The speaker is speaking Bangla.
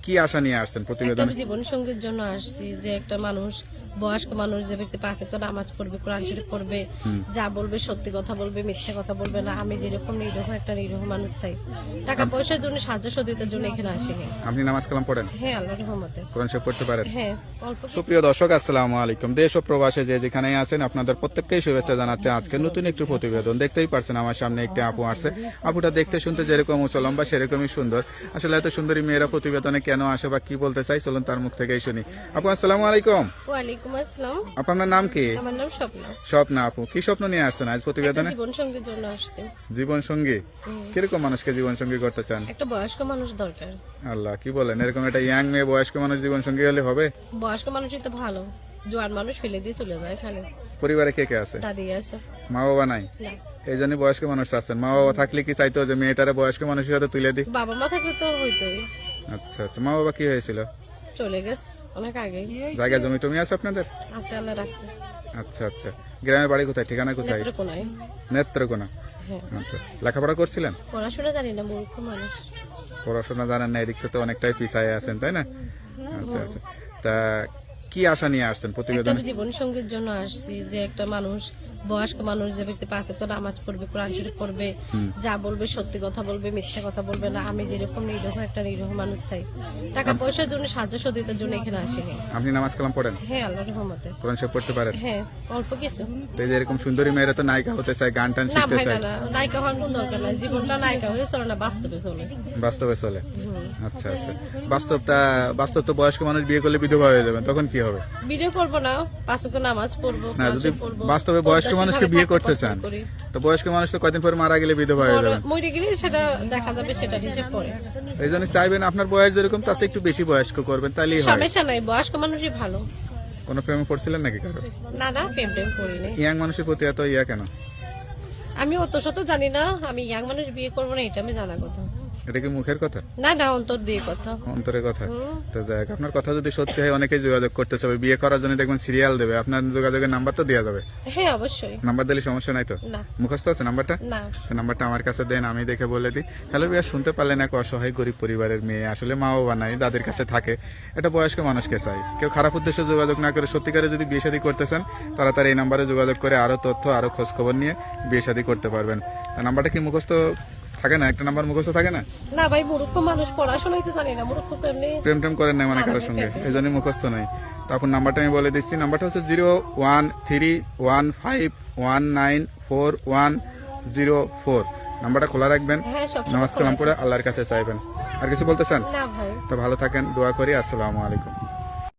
কি আশা নিয়ে আসছেন প্রতিবেদনে? একটা জীবন সঙ্গীর জন্য আসছি, যে একটা মানুষ, বয়স্ক মানুষ, যে ব্যক্তি 5 ওয়াক্ত নামাজ পড়বে, কোরআন শরীফ পড়বে, যা বলবে সত্যি কথা বলবে, মিথ্যা কথা বলবে না। আমি যেরকম নিরীহ একটা নিরীহ মানুষ চাই। টাকা পয়সার জন্য, সাহায্য সহযোগিতার জন্য এখানে আসিনি। আপনি নামাজ কালাম পড়েন? হ্যাঁ, আল্লাহর রহমতে। কোরআন শরীফ পড়তে পারেন? হ্যাঁ, অল্প কিছু। সুপ্রিয় দর্শক, আসসালামু আলাইকুম। দেশ ও প্রবাসে যে যেখানেই আছেন আপনাদের প্রত্যেককেই শুভেচ্ছা জানাচ্ছে আজকে নতুন একটি প্রতিবেদন। দেখতেই পারছেন আমার সামনে একটি আপু আসছে। আপুটা দেখতে শুনতে যেরকম উঁচু লম্বা সেরকমই সুন্দর। আসলে এত সুন্দরী মেয়েরা প্রতিবেদনে কেন আসে বা কি বলতে চাই, চলুন তার মুখ থেকেই শুনি। আপু আসসালামু আলাইকুম। ওয়ালাইকুম আসসালাম। আপনার নাম কি? আমার নাম স্বপ্না। স্বপ্না আপু, কি স্বপ্ন নিয়ে আসছেন আজ প্রতিবেদনে? জীবন সঙ্গীর জন্য আসছি। জীবন সঙ্গী? কিরকম মানুষকে জীবন সঙ্গী করতে চান? একটা বয়স্ক মানুষ দরকার। আল্লাহ, কি বলেন, এরকম একটা ইয়াং মেয়ে বয়স্ক মানুষ জীবন সঙ্গী হলে হবে? বয়স্ক মানুষই তো ভালো, জোয়ান মানুষ ফেলে দিয়ে চলে যায় খালি। পরিবারে কে কে আছে? দাদি আছে। মা বাবা নাই? না, এই জন্য বয়স্ক মানুষ চাচ্ছেন। মা বাবা থাকলে কি চাইতো যে মেয়েটারে বয়স্ক মানুষের সাথে তুলে দিই? বাবা মা থাকলে তো হইতোই। আচ্ছা আচ্ছা, মা বাবা কি হয়েছিল? চলে গেছে অনেক আগে। জায়গা জমি টমি আছে আপনাদের? আছে, আল্লাহ রাখছে। আচ্ছা আচ্ছা, গ্রামের বাড়ি কোথায়, ঠিকানা কোথায়? নেত্রকোনায়। নেত্রকোনা। হ্যাঁ। আচ্ছা, লেখাপড়া করছিলেন? পড়াশোনা জানি না, মূর্খ মানুষ। পড়াশোনা জানেন না, এদিক থেকে তো অনেকটাই পিছায় আছেন, তাই না? আচ্ছা আচ্ছা, তা কি আশা নিয়ে আসছেন একটা প্রতিবেদনে? জীবন সঙ্গীর জন্য আসছি, যে একটা মানুষ, বয়স্ক মানুষ, যে ব্যক্তি 5 ওয়াক্ত নামাজ পড়বে, কোরআন শরীফ পড়বে, যা বলবে সত্যি কথা বলবে, মিথ্যা কথা বলবে না। আমি যেরকম নিরীহ একটা নিরীহ মানুষ চাই। টাকা পয়সার জন্য, সাহায্য সহযোগিতার জন্য এখানে আসিনি। আপনি নামাজ কালাম পড়েন? হ্যাঁ, আল্লাহর রহমতে। কোরআন শরীফ পড়তে পারেন? হ্যাঁ, অল্প কিছু। তো এই যে এরকম সুন্দরী মেয়েরা তো নায়িকা হতে চায়, গান টান না শিখতে ভাই, চায়। না, নায়িকা হওয়ার কোনো দরকার নাই। জীবনটা নায়িকা হয়ে চলে না, বাস্তবে চলে। বাস্তবে চলে? আচ্ছা আচ্ছা, বাস্তব তো বয়স্ক মানুষ বিয়ে করলে বিধবা হয়ে যাবেন, তখন কি হবে? ভিডিও করবো না, 5 ওয়াক্ত নামাজ পড়বো, না, কোরআন যদি শরীফ পড়বো, বাস্তবে বয়স্ক মানুষকে বিয়ে করতে চান, করি। তো বয়স্ক মানুষ তো কয়দিন পরে মারা গেলে বিধবা হয়ে যাবেন। মরে গেলে সেটা দেখা যাবে, সেটা হিসেব পরে। এই জন্য চাইবেন আপনার বয়স যেরকম তার চেয়ে একটু বেশি বয়স্ক করবেন, তাহলেই হয়। সমস্যা নাই, বয়স্ক মানুষই ভালো। কোনো প্রেমে পড়ছিলেন নাকি কারো? না না, প্রেম টেম করিনি। ইয়াং মানুষের প্রতি এত ইয়া কেন? আমি অত শত জানি না, আমি ইয়াং মানুষ বিয়ে করবো না, এটা আমি জানা কথা। এটা কি মুখের কথা? না না, অন্তর দিয়ে কথা। অন্তরের কথা? তো যাই হোক, আপনার কথা যদি সত্যি হয় অনেকেই যোগাযোগ করতে চাবে বিয়ে করার জন্য, দেখবেন সিরিয়াল দেবে, আপনার যোগাযোগের নাম্বার তো দেওয়া যাবে। হ্যাঁ, অবশ্যই। নাম্বার দিলে সমস্যা নাই তো? না মুখস্থ আছে নাম্বারটা? না। তো নাম্বারটা আমার কাছে দেন, আমি দেখে বলে দিই। হ্যালো বিয়া, শুনতে পারলেন এক অসহায় গরিব পরিবারের মেয়ে, আসলে মা বাবা নাই, দাদির কাছে থাকে, এটা বয়স্ক মানুষকে চাই। কেউ খারাপ উদ্দেশ্যে যোগাযোগ না করে সত্যিকারে যদি বিয়ে শাদী করতে চান, তাড়াতাড়ি এই নাম্বারে যোগাযোগ করে আরো তথ্য, আরো খোঁজ খবর নিয়ে বিয়ে শাদী করতে পারবেন। নাম্বারটা কি মুখস্থ থাকে না? একটা নাম্বার মুখস্থ থাকে না? না ভাই, মূর্খ মানুষ, পড়াশোনাই তো জানি না, মূর্খ কেমনি। প্রেম টেম করেন না মানে কারোর সঙ্গে, এই জন্য মুখস্থ নাই। তারপর নাম্বারটা আমি বলে দিচ্ছি, নাম্বারটা হচ্ছে 013151944104। নাম্বারটা খোলা রাখবেন, হ্যাঁ, সব নামাজ কালাম পড়ে আল্লাহর কাছে চাইবেন। আর কিছু বলতে চান? না ভাই। তো ভালো থাকেন, দোয়া করি। আসসালামু আলাইকুম।